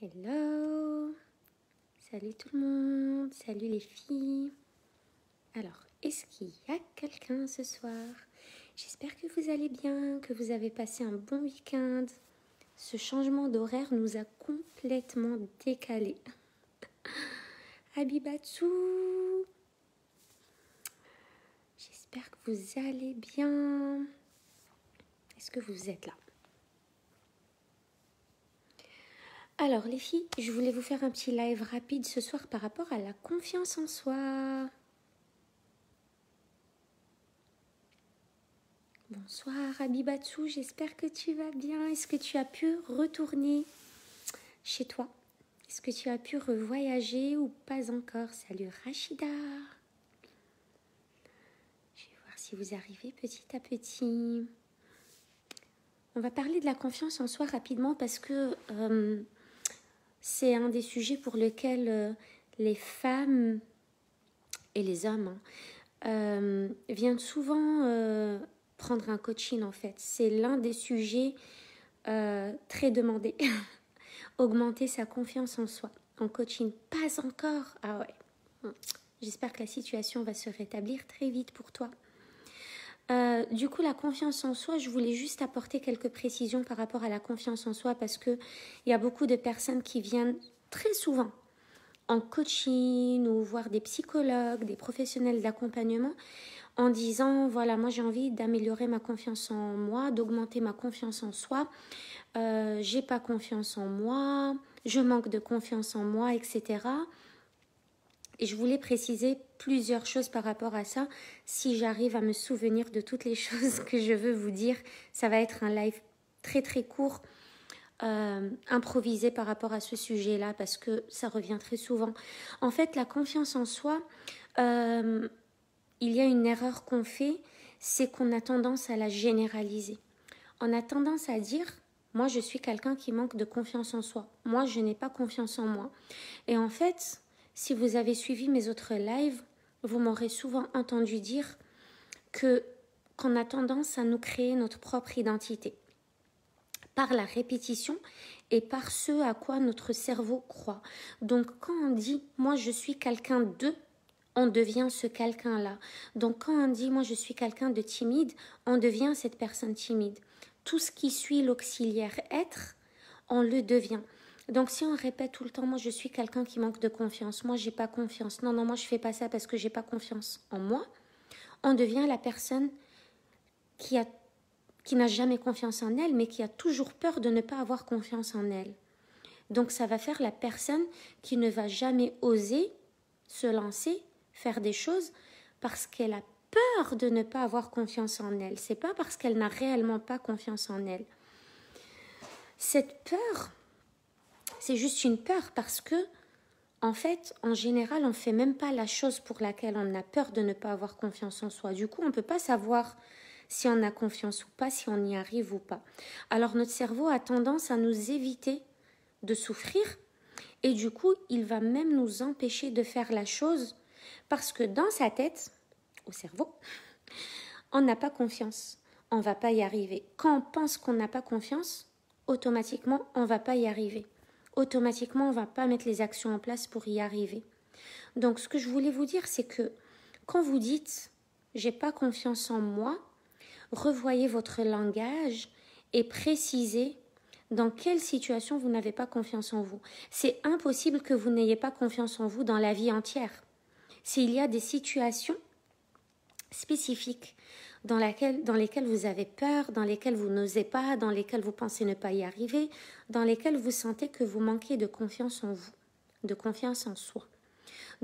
Hello, salut tout le monde, salut les filles. Alors, est-ce qu'il y a quelqu'un ce soir? J'espère que vous allez bien, que vous avez passé un bon week-end. Ce changement d'horaire nous a complètement décalés. Habibatsu, j'espère que vous allez bien. Est-ce que vous êtes là? Alors les filles, je voulais vous faire un petit live rapide ce soir par rapport à la confiance en soi. Bonsoir Habibatsu, j'espère que tu vas bien. Est-ce que tu as pu retourner chez toi? Est-ce que tu as pu revoyager ou pas encore? Salut Rachida. Je vais voir si vous arrivez petit à petit. On va parler de la confiance en soi rapidement parce que c'est un des sujets pour lesquels les femmes et les hommes viennent souvent prendre un coaching en fait. C'est l'un des sujets très demandés. Augmenter sa confiance en soi. En coaching, pas encore. Ah ouais. J'espère que la situation va se rétablir très vite pour toi. Du coup, la confiance en soi, je voulais juste apporter quelques précisions par rapport à la confiance en soi parce qu'il y a beaucoup de personnes qui viennent très souvent en coaching ou voir des psychologues, des professionnels d'accompagnement en disant, voilà, moi j'ai envie d'améliorer ma confiance en moi, d'augmenter ma confiance en soi. J'ai pas confiance en moi, je manque de confiance en moi, etc. Et je voulais préciser plusieurs choses par rapport à ça. Si j'arrive à me souvenir de toutes les choses que je veux vous dire, ça va être un live très très court, improvisé par rapport à ce sujet-là parce que ça revient très souvent. En fait, la confiance en soi, il y a une erreur qu'on fait, c'est qu'on a tendance à la généraliser. On a tendance à dire, moi je suis quelqu'un qui manque de confiance en soi. Moi je n'ai pas confiance en moi. Et en fait, si vous avez suivi mes autres lives, vous m'aurez souvent entendu dire qu'on a tendance à nous créer notre propre identité par la répétition et par ce à quoi notre cerveau croit. Donc quand on dit « moi je suis quelqu'un de », on devient ce quelqu'un-là. Donc quand on dit « moi je suis quelqu'un de timide », on devient cette personne timide. Tout ce qui suit l'auxiliaire être, on le devient. Donc si on répète tout le temps « moi je suis quelqu'un qui manque de confiance »,« moi j'ai pas confiance »,« non, moi je fais pas ça parce que j'ai pas confiance en moi », on devient la personne qui n'a jamais confiance en elle, mais qui a toujours peur de ne pas avoir confiance en elle. Donc ça va faire la personne qui ne va jamais oser se lancer, faire des choses, parce qu'elle a peur de ne pas avoir confiance en elle. C'est pas parce qu'elle n'a réellement pas confiance en elle. Cette peur, c'est juste une peur parce que, en fait, en général, on ne fait même pas la chose pour laquelle on a peur de ne pas avoir confiance en soi. Du coup, on ne peut pas savoir si on a confiance ou pas, si on y arrive ou pas. Alors, notre cerveau a tendance à nous éviter de souffrir et du coup, il va même nous empêcher de faire la chose parce que dans sa tête, au cerveau, on n'a pas confiance. On ne va pas y arriver. Quand on pense qu'on n'a pas confiance, automatiquement, on ne va pas y arriver. Automatiquement, on ne va pas mettre les actions en place pour y arriver. Donc, ce que je voulais vous dire, c'est que quand vous dites « j'ai pas confiance en moi », revoyez votre langage et précisez dans quelle situation vous n'avez pas confiance en vous. C'est impossible que vous n'ayez pas confiance en vous dans la vie entière. S'il y a des situations spécifiques dans lesquelles vous avez peur, dans lesquelles vous n'osez pas, dans lesquelles vous pensez ne pas y arriver, dans lesquelles vous sentez que vous manquez de confiance en vous, de confiance en soi.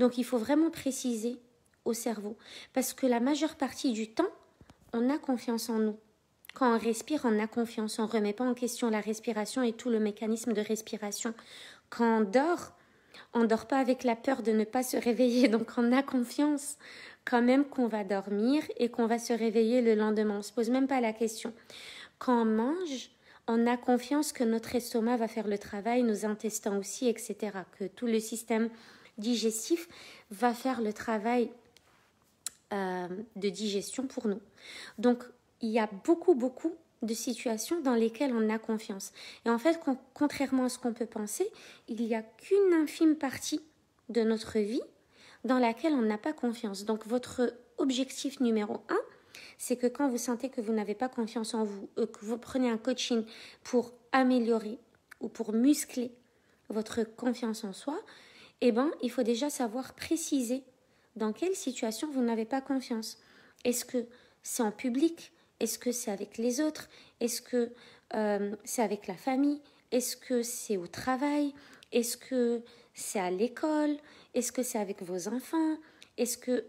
Donc il faut vraiment préciser au cerveau, parce que la majeure partie du temps, on a confiance en nous. Quand on respire, on a confiance, on ne remet pas en question la respiration et tout le mécanisme de respiration. Quand on dort pas avec la peur de ne pas se réveiller, donc on a confiance quand même qu'on va dormir et qu'on va se réveiller le lendemain. On ne se pose même pas la question. Quand on mange, on a confiance que notre estomac va faire le travail, nos intestins aussi, etc. Que tout le système digestif va faire le travail de digestion pour nous. Donc, il y a beaucoup de situations dans lesquelles on a confiance. Et en fait, contrairement à ce qu'on peut penser, il n'y a qu'une infime partie de notre vie dans laquelle on n'a pas confiance. Donc votre objectif numéro 1, c'est que quand vous sentez que vous n'avez pas confiance en vous, que vous prenez un coaching pour améliorer ou pour muscler votre confiance en soi, eh ben, il faut déjà savoir préciser dans quelle situation vous n'avez pas confiance. Est-ce que c'est en public? Est-ce que c'est avec les autres? Est-ce que c'est avec la famille? Est-ce que c'est au travail? Est-ce que c'est à l'école? Est-ce que c'est avec vos enfants? Est-ce que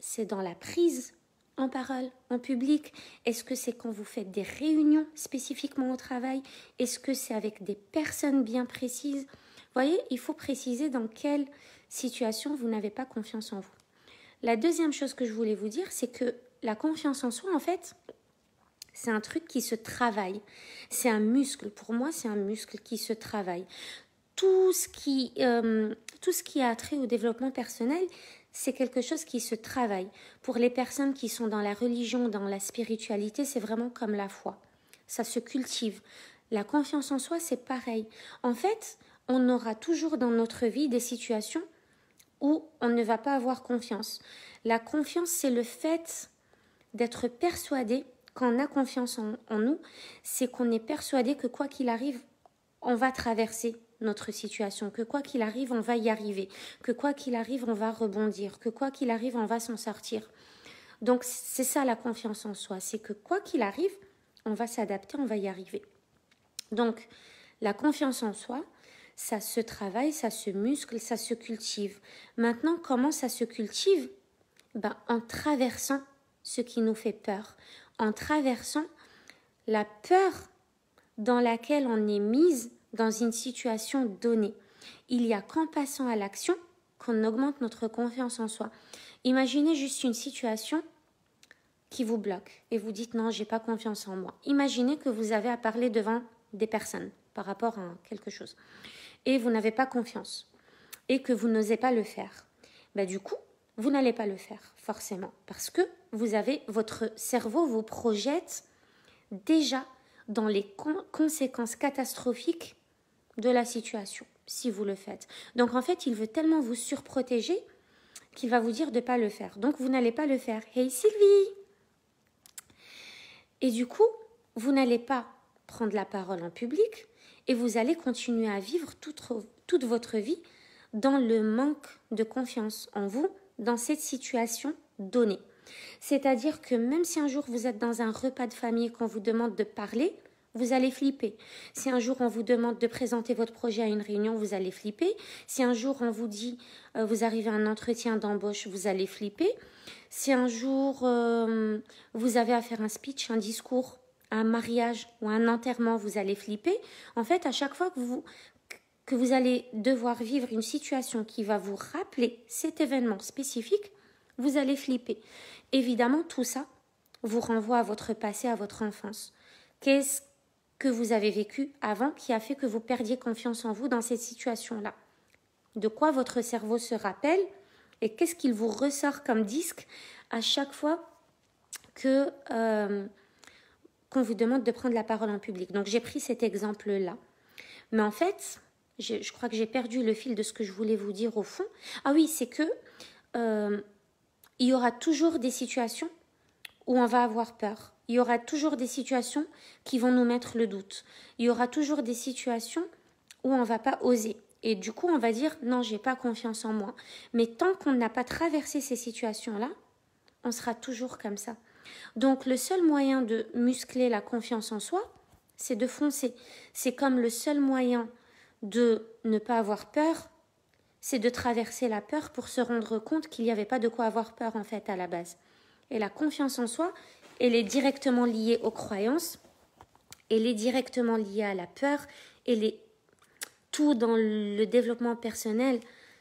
c'est dans la prise en parole, en public? Est-ce que c'est quand vous faites des réunions spécifiquement au travail? Est-ce que c'est avec des personnes bien précises? Vous voyez, il faut préciser dans quelle situation vous n'avez pas confiance en vous. La deuxième chose que je voulais vous dire, c'est que la confiance en soi, en fait, c'est un truc qui se travaille. C'est un muscle. Pour moi, c'est un muscle qui se travaille. Tout ce qui a trait au développement personnel, c'est quelque chose qui se travaille. Pour les personnes qui sont dans la religion, dans la spiritualité, c'est vraiment comme la foi. Ça se cultive. La confiance en soi, c'est pareil. En fait, on aura toujours dans notre vie des situations où on ne va pas avoir confiance. La confiance, c'est le fait d'être persuadé, quand on a confiance en nous, c'est qu'on est persuadé que quoi qu'il arrive, on va traverser notre situation, que quoi qu'il arrive, on va y arriver, que quoi qu'il arrive, on va rebondir, que quoi qu'il arrive, on va s'en sortir. Donc c'est ça la confiance en soi, c'est que quoi qu'il arrive, on va s'adapter, on va y arriver. Donc la confiance en soi, ça se travaille, ça se muscle, ça se cultive. Maintenant, comment ça se cultive? En traversant ce qui nous fait peur, en traversant la peur dans laquelle on est mise dans une situation donnée. Il n'y a qu'en passant à l'action qu'on augmente notre confiance en soi. Imaginez juste une situation qui vous bloque et vous dites non, j'ai pas confiance en moi. Imaginez que vous avez à parler devant des personnes par rapport à quelque chose et vous n'avez pas confiance et que vous n'osez pas le faire. Du coup, vous n'allez pas le faire forcément parce que votre cerveau vous projette déjà dans les conséquences catastrophiques de la situation si vous le faites. Donc en fait, il veut tellement vous surprotéger qu'il va vous dire de ne pas le faire. Donc vous n'allez pas le faire. Hey Sylvie! Et du coup, vous n'allez pas prendre la parole en public et vous allez continuer à vivre toute votre vie dans le manque de confiance en vous, dans cette situation donnée. C'est-à-dire que même si un jour vous êtes dans un repas de famille et qu'on vous demande de parler, vous allez flipper. Si un jour on vous demande de présenter votre projet à une réunion, vous allez flipper. Si un jour on vous dit vous arrivez à un entretien d'embauche, vous allez flipper. Si un jour vous avez à faire un speech, un discours, un mariage ou un enterrement, vous allez flipper. En fait, à chaque fois que vous allez devoir vivre une situation qui va vous rappeler cet événement spécifique, vous allez flipper. Évidemment, tout ça vous renvoie à votre passé, à votre enfance. Qu'est-ce que vous avez vécu avant qui a fait que vous perdiez confiance en vous dans cette situation-là? De quoi votre cerveau se rappelle et qu'est-ce qu'il vous ressort comme disque à chaque fois qu'on vous demande de prendre la parole en public? Donc j'ai pris cet exemple-là. Mais en fait, je crois que j'ai perdu le fil de ce que je voulais vous dire au fond. Ah oui, c'est que il y aura toujours des situations où on va avoir peur. Il y aura toujours des situations qui vont nous mettre le doute. Il y aura toujours des situations où on ne va pas oser. Et du coup, on va dire, non, j'ai pas confiance en moi. Mais tant qu'on n'a pas traversé ces situations-là, on sera toujours comme ça. Donc, le seul moyen de muscler la confiance en soi, c'est de foncer. C'est comme le seul moyen de ne pas avoir peur, c'est de traverser la peur pour se rendre compte qu'il n'y avait pas de quoi avoir peur en fait à la base. Et la confiance en soi, elle est directement liée aux croyances, elle est directement liée à la peur, tout dans le développement personnel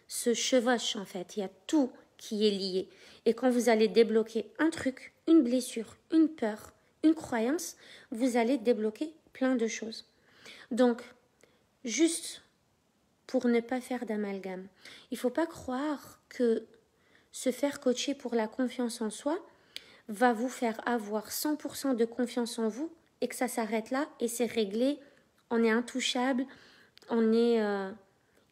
se chevauche en fait, il y a tout qui est lié. Et quand vous allez débloquer un truc, une blessure, une peur, une croyance, vous allez débloquer plein de choses. Donc, juste pour ne pas faire d'amalgame, il ne faut pas croire que se faire coacher pour la confiance en soi va vous faire avoir 100% de confiance en vous et que ça s'arrête là et c'est réglé, on est intouchable, on est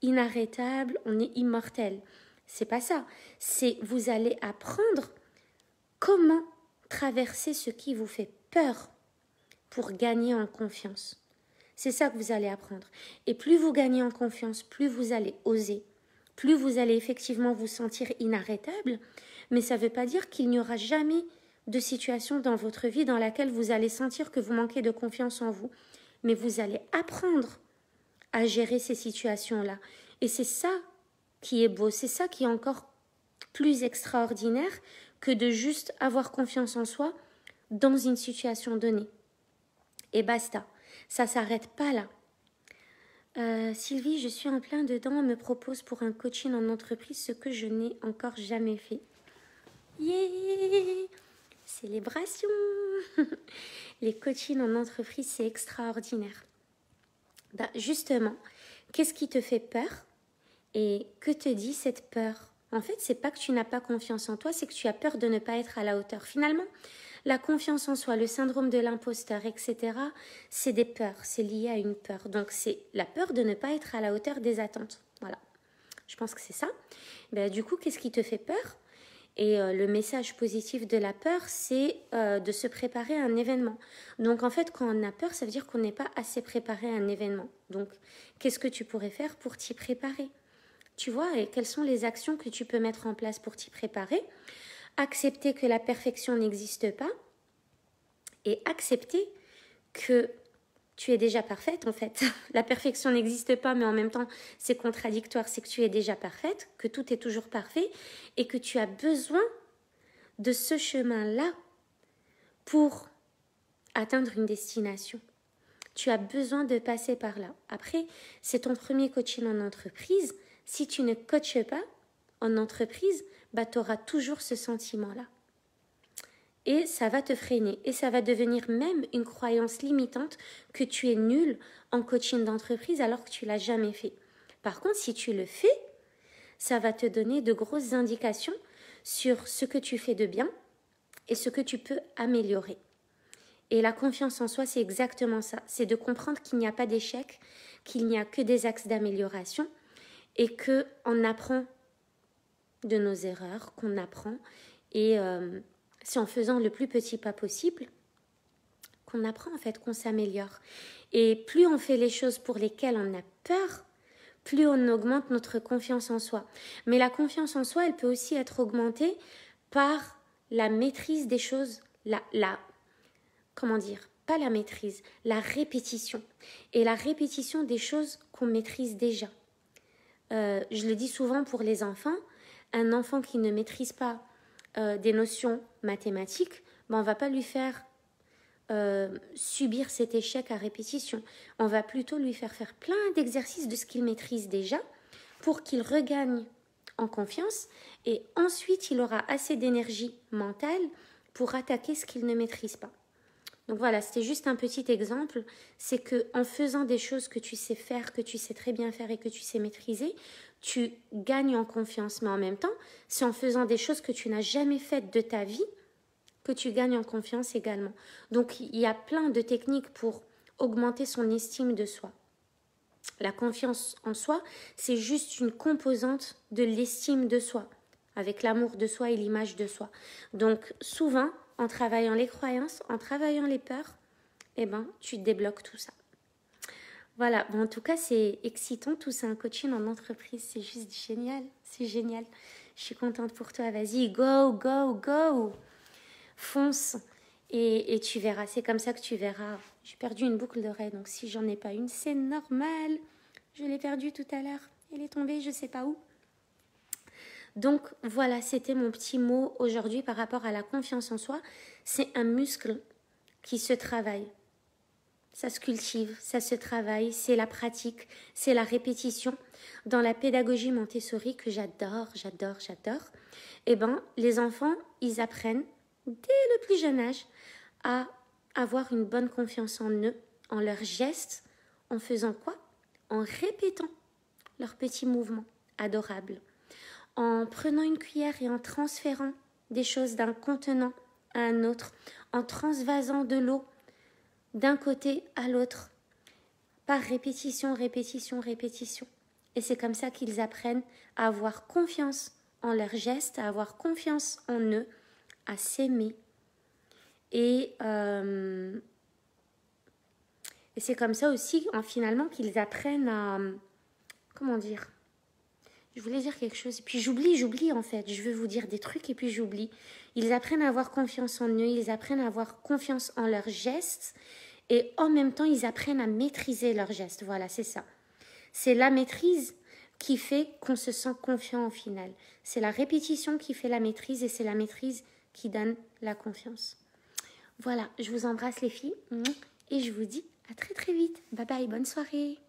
inarrêtable, on est immortel. C'est pas ça. C'est vous allez apprendre comment traverser ce qui vous fait peur pour gagner en confiance. C'est ça que vous allez apprendre. Et plus vous gagnez en confiance, plus vous allez oser, plus vous allez effectivement vous sentir inarrêtable, mais ça ne veut pas dire qu'il n'y aura jamais de situation dans votre vie dans laquelle vous allez sentir que vous manquez de confiance en vous, mais vous allez apprendre à gérer ces situations-là. Et c'est ça qui est beau, c'est ça qui est encore plus extraordinaire que de juste avoir confiance en soi dans une situation donnée. Et basta, ça ne s'arrête pas là. Sylvie, je suis en plein dedans, on me propose pour un coaching en entreprise ce que je n'ai encore jamais fait. Yeah! Célébration! Les coachings en entreprise, c'est extraordinaire. Justement, qu'est-ce qui te fait peur? Et que te dit cette peur? En fait, c'est pas que tu n'as pas confiance en toi, c'est que tu as peur de ne pas être à la hauteur. Finalement, la confiance en soi, le syndrome de l'imposteur, etc., c'est des peurs, c'est lié à une peur. Donc, c'est la peur de ne pas être à la hauteur des attentes. Voilà, je pense que c'est ça. Du coup, qu'est-ce qui te fait peur? Et le message positif de la peur, c'est de se préparer à un événement. Donc, en fait, quand on a peur, ça veut dire qu'on n'est pas assez préparé à un événement. Donc, qu'est-ce que tu pourrais faire pour t'y préparer? Tu vois, et quelles sont les actions que tu peux mettre en place pour t'y préparer? Accepter que la perfection n'existe pas et accepter que tu es déjà parfaite en fait. La perfection n'existe pas, mais en même temps, c'est contradictoire, c'est que tu es déjà parfaite, que tout est toujours parfait et que tu as besoin de ce chemin-là pour atteindre une destination. Tu as besoin de passer par là. Après, c'est ton premier coaching en entreprise. Si tu ne coaches pas en entreprise, tu auras toujours ce sentiment-là. Et ça va te freiner. Et ça va devenir même une croyance limitante que tu es nul en coaching d'entreprise alors que tu ne l'as jamais fait. Par contre, si tu le fais, ça va te donner de grosses indications sur ce que tu fais de bien et ce que tu peux améliorer. Et la confiance en soi, c'est exactement ça. C'est de comprendre qu'il n'y a pas d'échec, qu'il n'y a que des axes d'amélioration et qu'on apprend de nos erreurs, qu'on apprend. Et c'est en faisant le plus petit pas possible qu'on apprend en fait, qu'on s'améliore. Et plus on fait les choses pour lesquelles on a peur, plus on augmente notre confiance en soi. Mais la confiance en soi, elle peut aussi être augmentée par la maîtrise des choses, pas la maîtrise, la répétition. Et la répétition des choses qu'on maîtrise déjà. Je le dis souvent pour les enfants, un enfant qui ne maîtrise pas des notions mathématiques, on ne va pas lui faire subir cet échec à répétition. On va plutôt lui faire plein d'exercices de ce qu'il maîtrise déjà pour qu'il regagne en confiance et ensuite il aura assez d'énergie mentale pour attaquer ce qu'il ne maîtrise pas. Donc voilà, c'était juste un petit exemple, c'est qu'en faisant des choses que tu sais faire, que tu sais très bien faire et que tu sais maîtriser, tu gagnes en confiance. Mais en même temps, c'est en faisant des choses que tu n'as jamais faites de ta vie que tu gagnes en confiance également. Donc il y a plein de techniques pour augmenter son estime de soi. La confiance en soi, c'est juste une composante de l'estime de soi, avec l'amour de soi et l'image de soi. Donc souvent, en travaillant les croyances, en travaillant les peurs, tu débloques tout ça. Voilà, en tout cas, c'est excitant, tout ça, un coaching en entreprise, c'est juste génial, c'est génial. Je suis contente pour toi, vas-y, go, go, go, fonce et tu verras, c'est comme ça que tu verras. J'ai perdu une boucle d'oreille, donc si j'en ai pas une, c'est normal. Je l'ai perdue tout à l'heure, elle est tombée, je sais pas où. Donc voilà, c'était mon petit mot aujourd'hui par rapport à la confiance en soi. C'est un muscle qui se travaille. Ça se cultive, ça se travaille, c'est la pratique, c'est la répétition. Dans la pédagogie Montessori que j'adore, les enfants, ils apprennent dès le plus jeune âge à avoir une bonne confiance en eux, en leurs gestes, en faisant quoi? En répétant leurs petits mouvements adorables. En prenant une cuillère et en transférant des choses d'un contenant à un autre, en transvasant de l'eau d'un côté à l'autre, par répétition, répétition, répétition. Et c'est comme ça qu'ils apprennent à avoir confiance en leurs gestes, à avoir confiance en eux, à s'aimer. Et c'est comme ça aussi, finalement, qu'ils apprennent à... Comment dire? Je voulais dire quelque chose, et puis j'oublie en fait. Je veux vous dire des trucs, et puis j'oublie. Ils apprennent à avoir confiance en eux, ils apprennent à avoir confiance en leurs gestes, et en même temps, ils apprennent à maîtriser leurs gestes. Voilà, c'est ça. C'est la maîtrise qui fait qu'on se sent confiant au final. C'est la répétition qui fait la maîtrise, et c'est la maîtrise qui donne la confiance. Voilà, je vous embrasse les filles, et je vous dis à très très vite. Bye bye, bonne soirée.